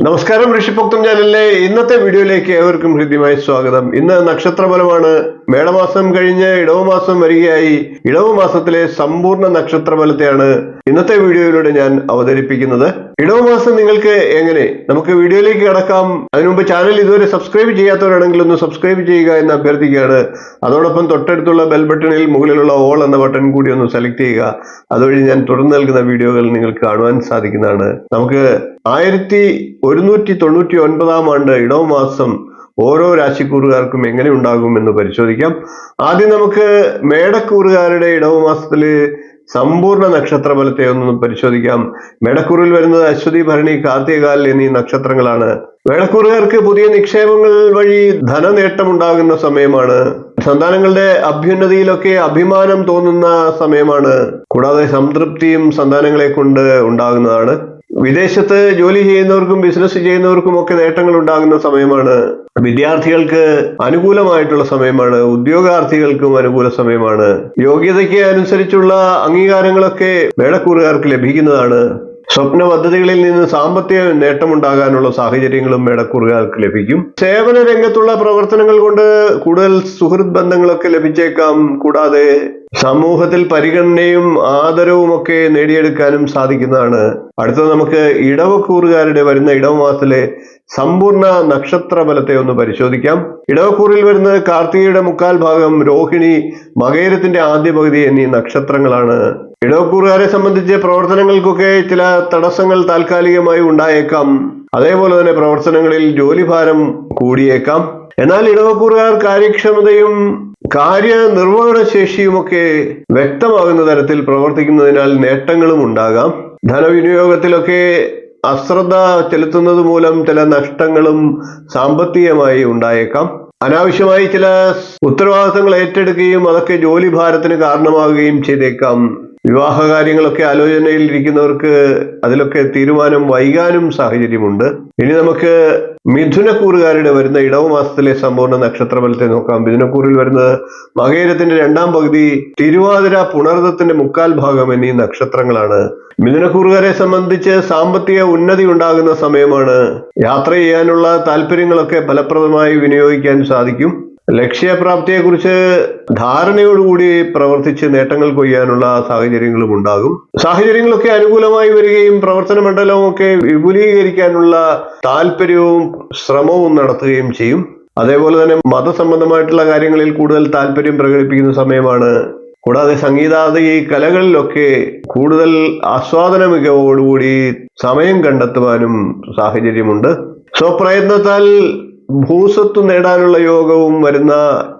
നമസ്കാരം, ഋഷിപൊക്തം ചാനലിലെ ഇന്നത്തെ വീഡിയോയിലേക്ക് ഏവർക്കും ഹൃദ്യമായ സ്വാഗതം. ഇന്ന് നക്ഷത്രഫലമാണ്. മേടമാസം കഴിഞ്ഞ് ഇടവമാസം വരികയായി. ഇടവമാസത്തിലെ സമ്പൂർണ്ണ നക്ഷത്രഫലത്തെയാണ് ഇന്നത്തെ വീഡിയോയിലൂടെ ഞാൻ അവതരിപ്പിക്കുന്നത്. ഇടവമാസം നിങ്ങൾക്ക് എങ്ങനെ? നമുക്ക് വീഡിയോയിലേക്ക് കടക്കാം. അതിനു മുമ്പ് ചാനൽ ഇതുവരെ സബ്സ്ക്രൈബ് ചെയ്യാത്തവരാണെങ്കിൽ ഒന്ന് സബ്സ്ക്രൈബ് ചെയ്യുക എന്ന് അഭ്യർത്ഥിക്കുകയാണ്. അതോടൊപ്പം തൊട്ടടുത്തുള്ള ബെൽ ബട്ടണിൽ മുകളിലുള്ള ഓൾ എന്ന ബട്ടൺ കൂടി ഒന്ന് സെലക്ട് ചെയ്യുക. അതുവഴി ഞാൻ തുടർന്ന് നൽകുന്ന വീഡിയോകൾ നിങ്ങൾക്ക് കാണുവാൻ സാധിക്കുന്നതാണ്. നമുക്ക് 1199 ആണ്ട് ഇടവമാസം ഓരോ രാശിക്കൂറുകാർക്കും എങ്ങനെ ഉണ്ടാകും എന്ന് പരിശോധിക്കാം. ആദ്യം നമുക്ക് മേടക്കൂറുകാരുടെ ഇടവമാസത്തില് സമ്പൂർണ്ണ നക്ഷത്രഫലത്തെ ഒന്ന് പരിശോധിക്കാം. മേടക്കൂറിൽ വരുന്നത് അശ്വതി, ഭരണി, കാർത്തികാൽ എന്നീ നക്ഷത്രങ്ങളാണ്. മേടക്കൂറുകാർക്ക് പുതിയ നിക്ഷേപങ്ങൾ വഴി ധനനേട്ടമുണ്ടാകുന്ന സമയമാണ്. സന്താനങ്ങളുടെ അഭ്യുന്നതിയിലൊക്കെ അഭിമാനം തോന്നുന്ന സമയമാണ്. കൂടാതെ സംതൃപ്തിയും സന്താനങ്ങളെ കൊണ്ട് ഉണ്ടാകുന്നതാണ്. വിദേശത്ത് ജോലി ചെയ്യുന്നവർക്കും ബിസിനസ് ചെയ്യുന്നവർക്കും ഒക്കെ നേട്ടങ്ങൾ ഉണ്ടാകുന്ന സമയമാണ്. വിദ്യാർത്ഥികൾക്ക് അനുകൂലമായിട്ടുള്ള സമയമാണ്. ഉദ്യോഗാർത്ഥികൾക്കും അനുകൂല സമയമാണ്. യോഗ്യതയ്ക്ക് അനുസരിച്ചുള്ള അംഗീകാരങ്ങളൊക്കെ മേടക്കൂറുകാർക്ക് ലഭിക്കുന്നതാണ്. സ്വപ്ന പദ്ധതികളിൽ നിന്ന് സാമ്പത്തിക നേട്ടമുണ്ടാകാനുള്ള സാഹചര്യങ്ങളും മേടക്കൂറുകാർക്ക് ലഭിക്കും. സേവന രംഗത്തുള്ള പ്രവർത്തനങ്ങൾ കൊണ്ട് കൂടുതൽ സുഹൃത്ത് ബന്ധങ്ങളൊക്കെ ലഭിച്ചേക്കാം. കൂടാതെ സമൂഹത്തിൽ പരിഗണനയും ആദരവും ഒക്കെ നേടിയെടുക്കാനും സാധിക്കുന്നതാണ്. അടുത്തത് നമുക്ക് ഇടവക്കൂറുകാരുടെ വരുന്ന ഇടവമാസത്തിലെ സമ്പൂർണ്ണ നക്ഷത്രഫലത്തെ ഒന്ന് പരിശോധിക്കാം. ഇടവക്കൂറിൽ വരുന്നത് കാർത്തികയുടെ മുക്കാൽ ഭാഗം, രോഹിണി, മകേരത്തിന്റെ ആദ്യ പകുതി എന്നീ നക്ഷത്രങ്ങളാണ്. ഇടവക്കൂറുകാരെ സംബന്ധിച്ച് പ്രവർത്തനങ്ങൾക്കൊക്കെ ചില തടസ്സങ്ങൾ താൽക്കാലികമായി ഉണ്ടായേക്കാം. അതേപോലെ തന്നെ പ്രവർത്തനങ്ങളിൽ ജോലിഭാരം കൂടിയേക്കാം. എന്നാൽ ഇടവക്കൂറുകാർ കാര്യക്ഷമതയും കാര്യനിർവഹണ ശേഷിയുമൊക്കെ വ്യക്തമാകുന്ന തരത്തിൽ പ്രവർത്തിക്കുന്നതിനാൽ നേട്ടങ്ങളും ഉണ്ടാകാം. ധനവിനിയോഗത്തിലൊക്കെ അശ്രദ്ധ ചെലുത്തുന്നത് മൂലം ചില നഷ്ടങ്ങളും സാമ്പത്തികമായി ഉണ്ടായേക്കാം. അനാവശ്യമായി ചില ഉത്തരവാദിത്തങ്ങൾ ഏറ്റെടുക്കുകയും അതൊക്കെ ജോലി ഭാരത്തിന് കാരണമാവുകയും ചെയ്തേക്കാം. വിവാഹ കാര്യങ്ങളൊക്കെ ആലോചനയിൽ ഇരിക്കുന്നവർക്ക് അതിലൊക്കെ തീരുമാനം വൈകാനും സാഹചര്യമുണ്ട്. ഇനി നമുക്ക് മിഥുനക്കൂറുകാരുടെ വരുന്ന ഇടവമാസത്തിലെ സമ്പൂർണ്ണ നക്ഷത്രഫലത്തെ നോക്കാം. മിഥുനക്കൂറിൽ വരുന്നത് മകേരത്തിന്റെ രണ്ടാം പകുതി, തിരുവാതിര, പുണർദത്തിന്റെ മുക്കാൽ ഭാഗം എന്നീ നക്ഷത്രങ്ങളാണ്. മിഥുനക്കൂറുകാരെ സംബന്ധിച്ച് സാമ്പത്തിക ഉന്നതി ഉണ്ടാകുന്ന സമയമാണ്. യാത്ര ചെയ്യാനുള്ള താല്പര്യങ്ങളൊക്കെ ഫലപ്രദമായി വിനിയോഗിക്കാൻ സാധിക്കും. ലക്ഷ്യപ്രാപ്തിയെക്കുറിച്ച് ധാരണയോടുകൂടി പ്രവർത്തിച്ച് നേട്ടങ്ങൾ കൊയ്യാനുള്ള സാഹചര്യങ്ങളും ഉണ്ടാകും. സാഹചര്യങ്ങളൊക്കെ അനുകൂലമായി വരികയും പ്രവർത്തന മണ്ഡലവും ഒക്കെ വിപുലീകരിക്കാനുള്ള താല്പര്യവും ശ്രമവും നടത്തുകയും ചെയ്യും. അതേപോലെ തന്നെ മതസംബന്ധമായിട്ടുള്ള കാര്യങ്ങളിൽ കൂടുതൽ താല്പര്യം പ്രകടിപ്പിക്കുന്ന സമയമാണ്. കൂടാതെ സംഗീതാദി കലകളിലൊക്കെ കൂടുതൽ ആസ്വാദന മികവോടുകൂടി സമയം കണ്ടെത്തുവാനും സാഹചര്യമുണ്ട്. സ്വപ്രയത്നത്താൽ ഭൂസ്വത്ത് നേടാനുള്ള യോഗവും വരുന്ന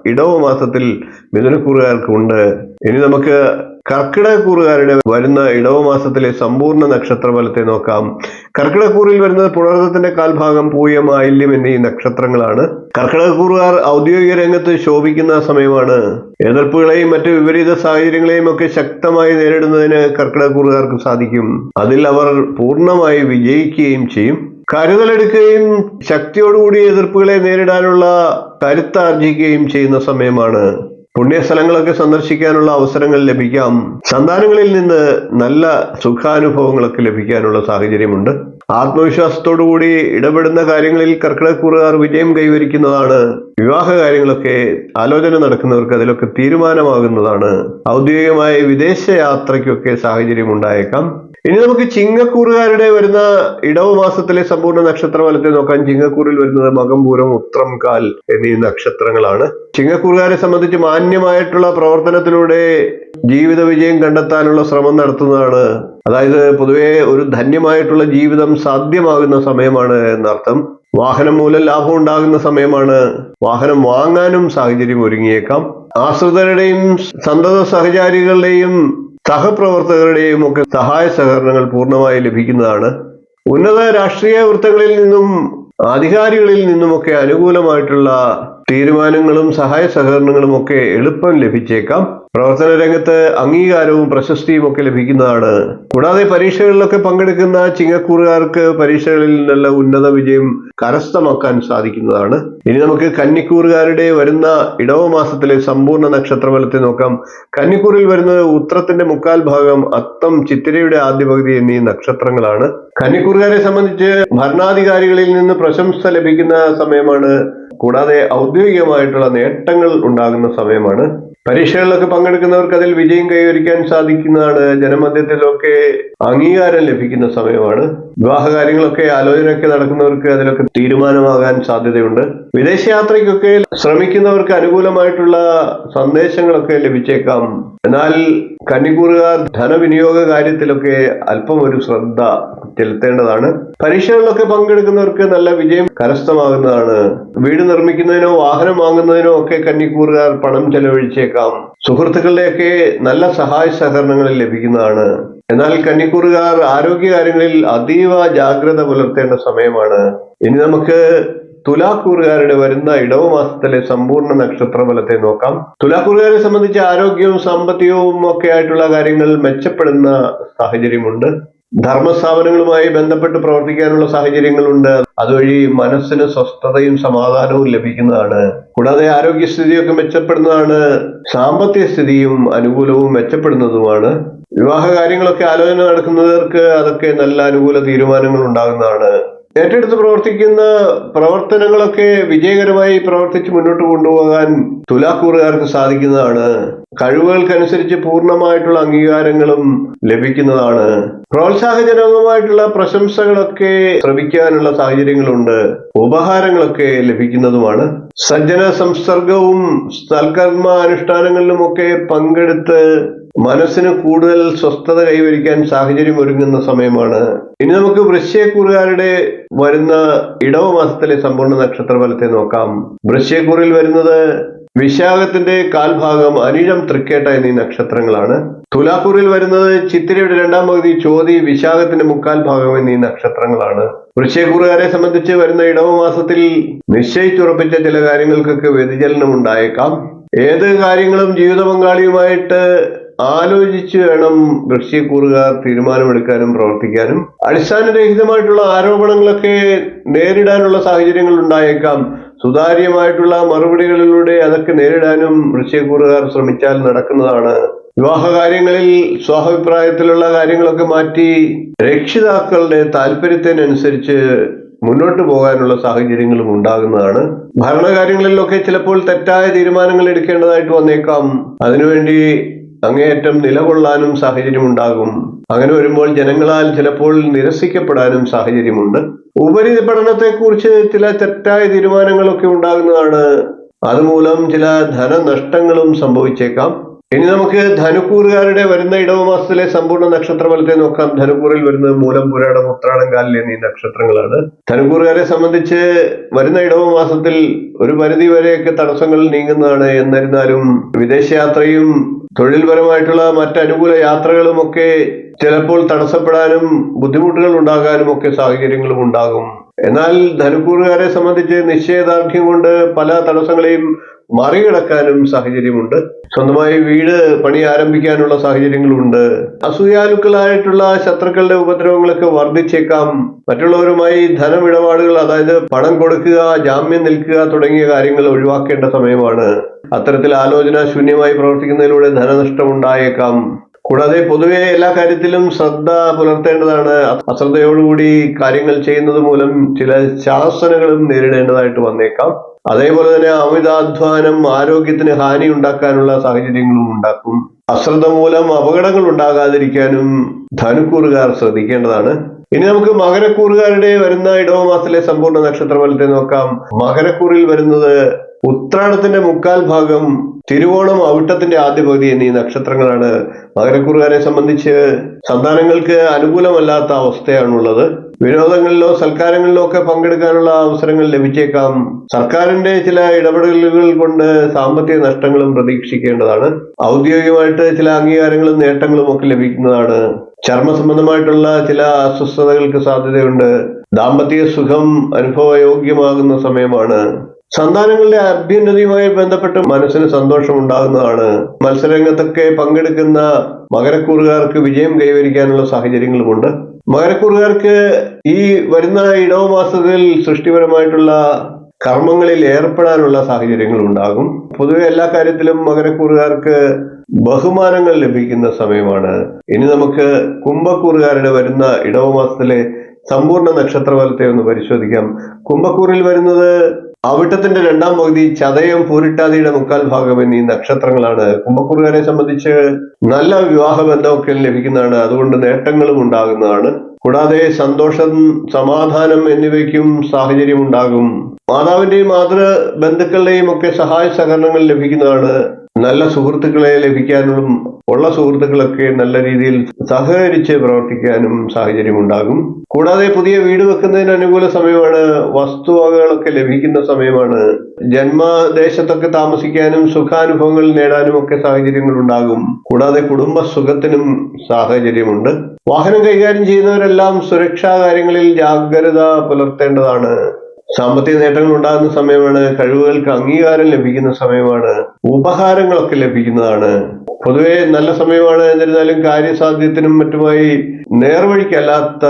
ഇടവമാസത്തിൽ മിഥുനക്കൂറുകാർക്കുണ്ട്. ഇനി നമുക്ക് കർക്കിടകക്കൂറുകാരുടെ വരുന്ന ഇടവമാസത്തിലെ സമ്പൂർണ്ണ നക്ഷത്രഫലത്തെ നോക്കാം. കർക്കിടകക്കൂറിൽ വരുന്നത് പുണർദത്തിന്റെ കാൽഭാഗം, പൂയം, ആയില്യം എന്നീ നക്ഷത്രങ്ങളാണ്. കർക്കിടകക്കൂറുകാർ ഔദ്യോഗിക രംഗത്ത് ശോഭിക്കുന്ന സമയമാണ്. എതിർപ്പുകളെയും മറ്റ് വിപരീത സാഹചര്യങ്ങളെയും ഒക്കെ ശക്തമായി നേരിടുന്നതിന് കർക്കിടകക്കൂറുകാർക്ക് സാധിക്കും. അതിൽ അവർ പൂർണ്ണമായി വിജയിക്കുകയും ചെയ്യും. കരുതലെടുക്കുകയും ശക്തിയോടുകൂടി എതിർപ്പുകളെ നേരിടാനുള്ള കരുത്താർജിക്കുകയും ചെയ്യുന്ന സമയമാണ്. പുണ്യസ്ഥലങ്ങളൊക്കെ സന്ദർശിക്കാനുള്ള അവസരങ്ങൾ ലഭിക്കാം. സന്താനങ്ങളിൽ നിന്ന് നല്ല സുഖാനുഭവങ്ങളൊക്കെ ലഭിക്കാനുള്ള സാഹചര്യമുണ്ട്. ആത്മവിശ്വാസത്തോടുകൂടി ഇടപെടുന്ന കാര്യങ്ങളിൽ കർക്കിടകക്കൂറുകാർ വിജയം കൈവരിക്കുന്നതാണ്. വിവാഹ കാര്യങ്ങളൊക്കെ ആലോചന നടക്കുന്നവർക്ക് അതിലൊക്കെ തീരുമാനമാകുന്നതാണ്. ഔദ്യോഗികമായ വിദേശ യാത്രയ്ക്കൊക്കെ സാഹചര്യം ഉണ്ടായേക്കാം. ഇനി നമുക്ക് ചിങ്ങക്കൂറുകാരുടെ വരുന്ന ഇടവമാസത്തിലെ സമ്പൂർണ്ണ നക്ഷത്രഫലത്തെ നോക്കാം. ചിങ്ങക്കൂറിൽ വരുന്നത് മകം, പൂരം, ഉത്രം, കാൽ എന്നീ നക്ഷത്രങ്ങളാണ്. ചിങ്ങക്കൂറുകാരെ സംബന്ധിച്ച് മാന്യമായിട്ടുള്ള പ്രവർത്തനത്തിലൂടെ ജീവിത വിജയം കണ്ടെത്താനുള്ള ശ്രമം നടത്തുന്നതാണ്. അതായത് പൊതുവെ ഒരു ധന്യമായിട്ടുള്ള ജീവിതം സാധ്യമാകുന്ന സമയമാണ് എന്നർത്ഥം. വാഹനം മൂലം ലാഭം ഉണ്ടാകുന്ന സമയമാണ്. വാഹനം വാങ്ങാനും സാഹചര്യം ഒരുങ്ങിയേക്കാം. ആശ്രിതരുടെയും സന്തത സഹചാരികളുടെയും സഹപ്രവർത്തകരുടെയും ഒക്കെ സഹായ സഹകരണങ്ങൾ പൂർണ്ണമായി ലഭിക്കുന്നതാണ്. ഉന്നത രാഷ്ട്രീയ വൃത്തങ്ങളിൽ നിന്നും അധികാരികളിൽ നിന്നുമൊക്കെ അനുകൂലമായിട്ടുള്ള തീരുമാനങ്ങളും സഹായ സഹകരണങ്ങളും ഒക്കെ എളുപ്പം ലഭിച്ചേക്കാം. പ്രവർത്തന രംഗത്ത് അംഗീകാരവും പ്രശസ്തിയും ഒക്കെ ലഭിക്കുന്നതാണ്. കൂടാതെ പരീക്ഷകളിലൊക്കെ പങ്കെടുക്കുന്ന ചിങ്ങക്കൂറുകാർക്ക് പരീക്ഷകളിൽ നല്ല ഉന്നത വിജയം കരസ്ഥമാക്കാൻ സാധിക്കുന്നതാണ്. ഇനി നമുക്ക് കന്നിക്കൂറുകാരുടെ വരുന്ന ഇടവമാസത്തിലെ സമ്പൂർണ്ണ നക്ഷത്രഫലത്തെ നോക്കാം. കന്നിക്കൂറിൽ വരുന്നത് ഉത്രത്തിന്റെ മുക്കാൽ ഭാഗം, അത്തം, ചിത്തിരയുടെ ആദ്യ പകുതി എന്നീ നക്ഷത്രങ്ങളാണ്. കന്നിക്കൂറുകാരെ സംബന്ധിച്ച് ഭരണാധികാരികളിൽ നിന്ന് പ്രശംസ ലഭിക്കുന്ന സമയമാണ്. കൂടാതെ ഔദ്യോഗികമായിട്ടുള്ള നേട്ടങ്ങൾ ഉണ്ടാകുന്ന സമയമാണ്. പരീക്ഷകളിലൊക്കെ പങ്കെടുക്കുന്നവർക്ക് അതിൽ വിജയം കൈവരിക്കാൻ സാധിക്കുന്നതാണ്. ജനമധ്യത്തിലൊക്കെ അംഗീകാരം ലഭിക്കുന്ന സമയമാണ്. വിവാഹ കാര്യങ്ങളൊക്കെ ആലോചനയൊക്കെ നടക്കുന്നവർക്ക് അതിലൊക്കെ തീരുമാനമാകാൻ സാധ്യതയുണ്ട്. വിദേശയാത്രയ്ക്കൊക്കെ ശ്രമിക്കുന്നവർക്ക് അനുകൂലമായിട്ടുള്ള സന്ദേശങ്ങളൊക്കെ ലഭിച്ചേക്കാം. എന്നാൽ കന്നിക്കൂറുകാർ ധനവിനിയോഗ കാര്യത്തിലൊക്കെ അല്പം ഒരു ശ്രദ്ധ ചെലുത്തേണ്ടതാണ്. പരീക്ഷകളിലൊക്കെ പങ്കെടുക്കുന്നവർക്ക് നല്ല വിജയം കരസ്ഥമാകുന്നതാണ്. വീട് നിർമ്മിക്കുന്നതിനോ വാഹനം വാങ്ങുന്നതിനോ ഒക്കെ കന്നിക്കൂറുകാർ പണം ചെലവഴിച്ചേക്കാം. സുഹൃത്തുക്കളുടെയൊക്കെ നല്ല സഹായ സഹകരണങ്ങൾ ലഭിക്കുന്നതാണ്. എന്നാൽ കന്നിക്കൂറുകാർ ആരോഗ്യകാര്യങ്ങളിൽ അതീവ ജാഗ്രത പുലർത്തേണ്ട സമയമാണ്. ഇനി നമുക്ക് തുലാക്കൂറുകാരുടെ വരുന്ന ഇടവമാസത്തിലെ സമ്പൂർണ്ണ നക്ഷത്രഫലത്തെ നോക്കാം. തുലാക്കൂറുകാരെ സംബന്ധിച്ച് ആരോഗ്യവും സാമ്പത്തികവും ഒക്കെ ആയിട്ടുള്ള കാര്യങ്ങൾ മെച്ചപ്പെടുന്ന സാഹചര്യമുണ്ട്. ധർമ്മസ്ഥാപനങ്ങളുമായി ബന്ധപ്പെട്ട് പ്രവർത്തിക്കാനുള്ള സാഹചര്യങ്ങളുണ്ട്. അതുവഴി മനസ്സിന് സ്വസ്ഥതയും സമാധാനവും ലഭിക്കുന്നതാണ്. കൂടാതെ ആരോഗ്യസ്ഥിതിയൊക്കെ മെച്ചപ്പെടുന്നതാണ്. സാമ്പത്തിക സ്ഥിതിയും അനുകൂലവും മെച്ചപ്പെടുന്നതുമാണ്. വിവാഹ കാര്യങ്ങളൊക്കെ ആലോചന നടക്കുന്നവർക്ക് അതൊക്കെ നല്ല അനുകൂല തീരുമാനങ്ങൾ ഉണ്ടാകുന്നതാണ്. ഏറ്റെടുത്ത് പ്രവർത്തിക്കുന്ന പ്രവർത്തനങ്ങളൊക്കെ വിജയകരമായി പ്രവർത്തിച്ച് മുന്നോട്ട് കൊണ്ടുപോകാൻ തുലാക്കൂറുകാർക്ക് സാധിക്കുന്നതാണ്. കഴിവുകൾക്കനുസരിച്ച് പൂർണ്ണമായിട്ടുള്ള അംഗീകാരങ്ങളും ലഭിക്കുന്നതാണ്. പ്രോത്സാഹജനകമായിട്ടുള്ള പ്രശംസകളൊക്കെ ശ്രവിക്കാനുള്ള സാഹചര്യങ്ങളുണ്ട്. ഉപഹാരങ്ങളൊക്കെ ലഭിക്കുന്നതുമാണ്. സജ്ജന സംസർഗവും സൽക്കർമ്മ അനുഷ്ഠാനങ്ങളിലുമൊക്കെ പങ്കെടുത്ത് മനസ്സിന് കൂടുതൽ സ്വസ്ഥത കൈവരിക്കാൻ സാഹചര്യം ഒരുങ്ങുന്ന സമയമാണ്. ഇനി നമുക്ക് വൃശ്ചികക്കൂറുകാരുടെ വരുന്ന ഇടവമാസത്തിലെ സമ്പൂർണ്ണ നക്ഷത്രഫലത്തെ നോക്കാം. വൃശ്ചികക്കൂറിൽ വരുന്നത് വിശാഖത്തിന്റെ കാൽഭാഗം, അനിഴം, തൃക്കേട്ട എന്നീ നക്ഷത്രങ്ങളാണ്. തുലാക്കൂറിൽ വരുന്നത് ചിത്തിരയുടെ രണ്ടാം പകുതി, ചോതി, വിശാഖത്തിന്റെ മുക്കാൽ ഭാഗം എന്നീ നക്ഷത്രങ്ങളാണ്. വൃശ്ചികക്കൂറുകാരെ സംബന്ധിച്ച് വരുന്ന ഇടവമാസത്തിൽ നിശ്ചയിച്ചുറപ്പിച്ച ചില കാര്യങ്ങൾക്കൊക്കെ വ്യതിചലനം ഉണ്ടായേക്കാം. ഏത് കാര്യങ്ങളും ജീവിത പങ്കാളിയുമായിട്ട് ആലോചിച്ച് വേണം വൃശ്ചികക്കൂറുകാർ തീരുമാനമെടുക്കാനും പ്രവർത്തിക്കാനും. അടിസ്ഥാനരഹിതമായിട്ടുള്ള ആരോപണങ്ങളൊക്കെ നേരിടാനുള്ള സാഹചര്യങ്ങൾ ഉണ്ടായേക്കാം. സുതാര്യമായിട്ടുള്ള മറുപടികളിലൂടെ അതൊക്കെ നേരിടാനും വൃശ്ചികക്കൂറുകാർ ശ്രമിച്ചാൽ നടക്കുന്നതാണ്. വിവാഹ കാര്യങ്ങളിൽ സ്വാഭിപ്രായത്തിലുള്ള കാര്യങ്ങളൊക്കെ മാറ്റി രക്ഷിതാക്കളുടെ താല്പര്യത്തിനനുസരിച്ച് മുന്നോട്ട് പോകാനുള്ള സാഹചര്യങ്ങളും ഉണ്ടാകുന്നതാണ്. ഭരണകാര്യങ്ങളിലൊക്കെ ചിലപ്പോൾ തെറ്റായ തീരുമാനങ്ങൾ എടുക്കേണ്ടതായിട്ട് വന്നേക്കാം. അതിനുവേണ്ടി അങ്ങേയറ്റം നിലകൊള്ളാനും സാഹചര്യമുണ്ടാകും. അങ്ങനെ വരുമ്പോൾ ജനങ്ങളാൽ ചിലപ്പോൾ നിരസിക്കപ്പെടാനും സാഹചര്യമുണ്ട്. ഉപരിപഠനത്തെക്കുറിച്ച് ചില തെറ്റായ തീരുമാനങ്ങളൊക്കെ ഉണ്ടാകുന്നതാണ്. അതുമൂലം ചില ധനനഷ്ടങ്ങളും സംഭവിച്ചേക്കാം. ഇനി നമുക്ക് ധനുക്കൂറുകാരുടെ വരുന്ന ഇടവമാസത്തിലെ സമ്പൂർണ്ണ നക്ഷത്രഫലത്തെ നോക്കാം. ധനുക്കൂറിൽ വരുന്നത് മൂലം, പുരാടം, ഉത്രാടം, കാലിൽ എന്നീ നക്ഷത്രങ്ങളാണ്. ധനുക്കൂറുകാരെ സംബന്ധിച്ച് വരുന്ന ഇടവമാസത്തിൽ ഒരു പരിധി വരെയൊക്കെ തടസ്സങ്ങൾ നീങ്ങുന്നതാണ്. എന്നിരുന്നാലും വിദേശയാത്രയും തൊഴിൽപരമായിട്ടുള്ള മറ്റനുകൂല യാത്രകളും ഒക്കെ ചിലപ്പോൾ തടസ്സപ്പെടാനും ബുദ്ധിമുട്ടുകൾ ഉണ്ടാകാനും ഒക്കെ സാഹചര്യങ്ങളും ഉണ്ടാകും. എന്നാൽ ധനുക്കൂറുകാരെ സംബന്ധിച്ച് നിശ്ചയദാർഢ്യം കൊണ്ട് പല തടസ്സങ്ങളെയും മറികടക്കാനും സാഹചര്യമുണ്ട്. സ്വന്തമായി വീട് പണി ആരംഭിക്കാനുള്ള സാഹചര്യങ്ങളുണ്ട്. അസൂയാലുക്കളായിട്ടുള്ള ശത്രുക്കളുടെ ഉപദ്രവങ്ങളൊക്കെ വർദ്ധിച്ചേക്കാം. മറ്റുള്ളവരുമായി ധനമിടപാടുകൾ, അതായത് പണം കൊടുക്കുക, ജാമ്യം നിൽക്കുക തുടങ്ങിയ കാര്യങ്ങൾ ഒഴിവാക്കേണ്ട സമയമാണ്. അത്തരത്തിൽ ആലോചന ശൂന്യമായി പ്രവർത്തിക്കുന്നതിലൂടെ ധനനഷ്ടം ഉണ്ടായേക്കാം. കൂടാതെ പൊതുവെ എല്ലാ കാര്യത്തിലും ശ്രദ്ധ പുലർത്തേണ്ടതാണ്. അശ്രദ്ധയോടുകൂടി കാര്യങ്ങൾ ചെയ്യുന്നത് മൂലം ചില ശാസനകളും നേരിടേണ്ടതായിട്ട് വന്നേക്കാം. അതേപോലെ തന്നെ അമിതാധ്വാനം ആരോഗ്യത്തിന് ഹാനി ഉണ്ടാക്കാനുള്ള സാഹചര്യങ്ങളും ഉണ്ടാക്കും. അശ്രദ്ധ മൂലം അപകടങ്ങൾ ഉണ്ടാകാതിരിക്കാനും ധനുക്കൂറുകാർ ശ്രദ്ധിക്കേണ്ടതാണ്. ഇനി നമുക്ക് മകരക്കൂറുകാരുടെ വരുന്ന ഇടവമാസത്തിലെ സമ്പൂർണ്ണ നക്ഷത്രഫലത്തെ നോക്കാം. മകരക്കൂറിൽ വരുന്നത് ഉത്രാടത്തിന്റെ മുക്കാൽ ഭാഗം, തിരുവോണം, അവിട്ടത്തിന്റെ ആദ്യ പകുതി എന്നീ നക്ഷത്രങ്ങളാണ്. മകരക്കൂറുകാരെ സംബന്ധിച്ച് സന്താനങ്ങൾക്ക് അനുകൂലമല്ലാത്ത അവസ്ഥയാണുള്ളത്. വിനോദങ്ങളിലോ സൽക്കാരങ്ങളിലോ ഒക്കെ പങ്കെടുക്കാനുള്ള അവസരങ്ങൾ ലഭിച്ചേക്കാം. സർക്കാരിന്റെ ചില ഇടപെടലുകൾ കൊണ്ട് സാമ്പത്തിക നഷ്ടങ്ങളും പ്രതീക്ഷിക്കേണ്ടതാണ്. ഔദ്യോഗികമായിട്ട് ചില അംഗീകാരങ്ങളും നേട്ടങ്ങളും ഒക്കെ ലഭിക്കുന്നതാണ്. ചർമ്മ സംബന്ധമായിട്ടുള്ള ചില അസ്വസ്ഥതകൾക്ക് സാധ്യതയുണ്ട്. ദാമ്പത്യ സുഖം അനുഭവയോഗ്യമാകുന്ന സമയമാണ്. സന്താനങ്ങളുടെ അഭ്യുന്നതിയുമായി ബന്ധപ്പെട്ട് മനസ്സിന് സന്തോഷം ഉണ്ടാകുന്നതാണ്. മത്സരരംഗത്തൊക്കെ പങ്കെടുക്കുന്ന മകരക്കൂറുകാർക്ക് വിജയം കൈവരിക്കാനുള്ള സാഹചര്യങ്ങളുമുണ്ട്. മകരക്കൂറുകാർക്ക് ഈ വരുന്ന ഇടവ മാസത്തിൽ സൃഷ്ടിപരമായിട്ടുള്ള കർമ്മങ്ങളിൽ ഏർപ്പെടാനുള്ള സാഹചര്യങ്ങൾ ഉണ്ടാകും. പൊതുവെ എല്ലാ കാര്യത്തിലും മകരക്കൂറുകാർക്ക് ബഹുമാനങ്ങൾ ലഭിക്കുന്ന സമയമാണ്. ഇനി നമുക്ക് കുംഭക്കൂറുകാരുടെ വരുന്ന ഇടവ മാസത്തിലെ സമ്പൂർണ്ണ നക്ഷത്രഫലത്തെ ഒന്ന് പരിശോധിക്കാം. കുംഭക്കൂറിൽ വരുന്നത് അവിട്ടത്തിന്റെ രണ്ടാം പകുതി, ചതയം, പൂരിട്ടാതിയുടെ മുക്കാൽ ഭാഗം എന്നീ നക്ഷത്രങ്ങളാണ്. കുംഭക്കൂറുകാരെ സംബന്ധിച്ച് നല്ല വിവാഹ ബന്ധമൊക്കെ ലഭിക്കുന്നതാണ്. അതുകൊണ്ട് നേട്ടങ്ങളും ഉണ്ടാകുന്നതാണ്. കൂടാതെ സന്തോഷം, സമാധാനം എന്നിവയ്ക്കും സാഹചര്യം ഉണ്ടാകും. മാതാവിന്റെയും മാതൃ ബന്ധുക്കളുടെയും ഒക്കെ സഹായ സഹകരണങ്ങൾ ലഭിക്കുന്നതാണ്. നല്ല സുഹൃത്തുക്കളെ ലഭിക്കാനും ഉള്ള സുഹൃത്തുക്കളൊക്കെ നല്ല രീതിയിൽ സഹകരിച്ച് പ്രവർത്തിക്കാനും സാഹചര്യം ഉണ്ടാകും. കൂടാതെ പുതിയ വീട് വെക്കുന്നതിന് അനുകൂല സമയമാണ്. വസ്തുവകകളൊക്കെ ലഭിക്കുന്ന സമയമാണ്. ജന്മദേശത്തൊക്കെ താമസിക്കാനും സുഖാനുഭവങ്ങൾ നേടാനും ഒക്കെ സാഹചര്യങ്ങൾ ഉണ്ടാകും. കൂടാതെ കുടുംബ സുഖത്തിനും സാഹചര്യമുണ്ട്. വാഹനം കൈകാര്യം ചെയ്യുന്നവരെല്ലാം സുരക്ഷാ കാര്യങ്ങളിൽ ജാഗ്രത പുലർത്തേണ്ടതാണ്. സാമ്പത്തിക നേട്ടങ്ങൾ ഉണ്ടാകുന്ന സമയമാണ്. കഴിവുകൾക്ക് അംഗീകാരം ലഭിക്കുന്ന സമയമാണ്. ഉപഹാരങ്ങളൊക്കെ ലഭിക്കുന്നതാണ്. പൊതുവെ നല്ല സമയമാണ്. എന്നിരുന്നാലും കാര്യസാധ്യത്തിനും മറ്റുമായി നേർവഴിക്കല്ലാത്ത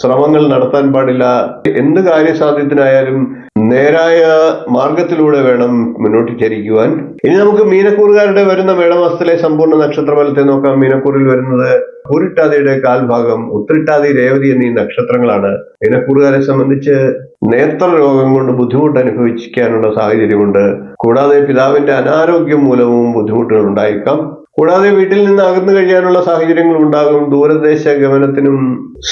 ശ്രമങ്ങൾ നടത്താൻ പാടില്ല. എന്ത് കാര്യസാധ്യത്തിനായാലും നേരായ മാർഗത്തിലൂടെ വേണം മുന്നോട്ട് ചരിക്കുവാൻ. ഇനി നമുക്ക് മീനക്കൂറുകാരുടെ വരുന്ന മേടമാസത്തിലെ സമ്പൂർണ്ണ നക്ഷത്രഫലത്തെ നോക്കാം. മീനക്കൂറിൽ വരുന്നത് പൂരിട്ടാതിയുടെ കാൽഭാഗം, ഉത്രട്ടാതി, രേവതി എന്നീ നക്ഷത്രങ്ങളാണ്. മീനക്കൂറുകാരെ സംബന്ധിച്ച് നേത്ര രോഗം കൊണ്ട് ബുദ്ധിമുട്ട് അനുഭവിക്കാനുള്ള സാഹചര്യമുണ്ട്. കൂടാതെ പിതാവിന്റെ അനാരോഗ്യം മൂലവും ബുദ്ധിമുട്ടുകൾ ഉണ്ടായേക്കാം. കൂടാതെ വീട്ടിൽ നിന്ന് അകന്നു കഴിയാനുള്ള സാഹചര്യങ്ങൾ ഉണ്ടാകും. ദൂരദേശ ഗമനത്തിനും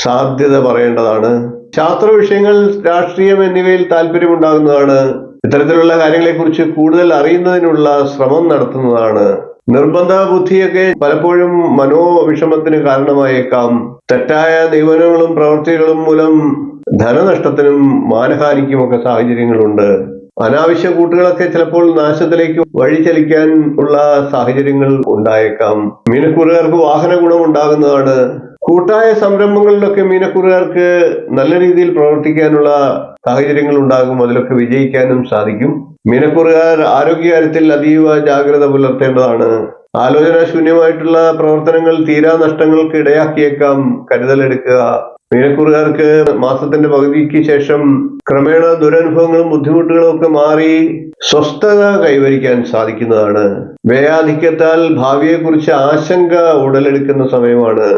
സാധ്യത പറയേണ്ടതാണ്. ശാസ്ത്ര വിഷയങ്ങൾ, രാഷ്ട്രീയം എന്നിവയിൽ താല്പര്യമുണ്ടാകുന്നതാണ്. ഇത്തരത്തിലുള്ള കാര്യങ്ങളെക്കുറിച്ച് കൂടുതൽ അറിയുന്നതിനുള്ള ശ്രമം നടത്തുന്നതാണ്. നിർബന്ധ ബുദ്ധിയൊക്കെ പലപ്പോഴും മനോവിഷമത്തിന് കാരണമായേക്കാം. തെറ്റായ നിയമനങ്ങളും പ്രവൃത്തികളും മൂലം ധനനഷ്ടത്തിനും മാനഹാനിക്കുമൊക്കെ സാഹചര്യങ്ങളുണ്ട്. അനാവശ്യ കൂട്ടുകളൊക്കെ ചിലപ്പോൾ നാശത്തിലേക്ക് വഴിചലിക്കാൻ ഉള്ള സാഹചര്യങ്ങൾ ഉണ്ടായേക്കാം. മീനക്കൂറുകാർക്ക് വാഹന ഗുണം ഉണ്ടാകുന്നതാണ്. കൂട്ടായ സംരംഭങ്ങളിലൊക്കെ മീനക്കൂറുകാർക്ക് നല്ല രീതിയിൽ പ്രവർത്തിക്കാനുള്ള സാഹചര്യങ്ങൾ ഉണ്ടാകും. അതിലൊക്കെ വിജയിക്കാനും സാധിക്കും. മീനക്കൂറുകാർ ആരോഗ്യകാര്യത്തിൽ അതീവ ജാഗ്രത പുലർത്തേണ്ടതാണ്. ആലോചനാശൂന്യമായിട്ടുള്ള പ്രവർത്തനങ്ങൾ തീരാ നഷ്ടങ്ങൾക്ക് ഇടയാക്കിയേക്കാം. കരുതലെടുക്കുക. മീനക്കൂറുകാർക്ക് മാസത്തിന്റെ പകുതിക്ക് ശേഷം ക്രമേണ ദുരനുഭവങ്ങളും ബുദ്ധിമുട്ടുകളും ഒക്കെ മാറി സ്വസ്ഥത കൈവരിക്കാൻ സാധിക്കുന്നതാണ്. വ്യയാധിക്യത്താൽ ഭാവിയെക്കുറിച്ച് ആശങ്ക ഉടലെടുക്കുന്ന സമയമാണ്.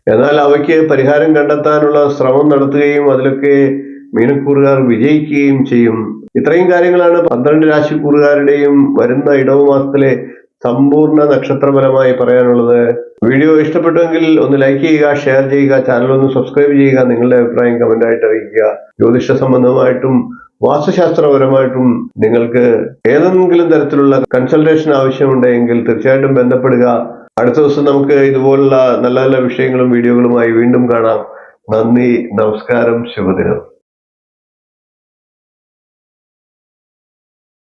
എന്നാൽ അവയ്ക്ക് പരിഹാരം കണ്ടെത്താനുള്ള ശ്രമം നടത്തുകയും അതിലൊക്കെ മീനക്കൂറുകാർ വിജയിക്കുകയും ചെയ്യും. ഇത്രയും കാര്യങ്ങളാണ് 12 രാശിക്കൂറുകാരുടെയും വരുന്ന ഇടവ മാസത്തിലെ സമ്പൂർണ്ണ നക്ഷത്രഫലമായി പറയാനുള്ളത്. വീഡിയോ ഇഷ്ടപ്പെട്ടുവെങ്കിൽ ഒന്ന് ലൈക്ക് ചെയ്യുക, ഷെയർ ചെയ്യുക, ചാനൽ ഒന്ന് സബ്സ്ക്രൈബ് ചെയ്യുക, നിങ്ങളുടെ അഭിപ്രായം കമന്റായിട്ട് അറിയിക്കുക. ജ്യോതിഷ സംബന്ധമായിട്ടും വാസ്തുശാസ്ത്രപരമായിട്ടും നിങ്ങൾക്ക് ഏതെങ്കിലും തരത്തിലുള്ള കൺസൾട്ടേഷൻ ആവശ്യമുണ്ടെങ്കിൽ തീർച്ചയായിട്ടും ബന്ധപ്പെടുക. അടുത്ത ദിവസം നമുക്ക് ഇതുപോലുള്ള നല്ല നല്ല വിഷയങ്ങളും വീഡിയോകളുമായി വീണ്ടും കാണാം. നന്ദി, നമസ്കാരം, ശുഭദിനം.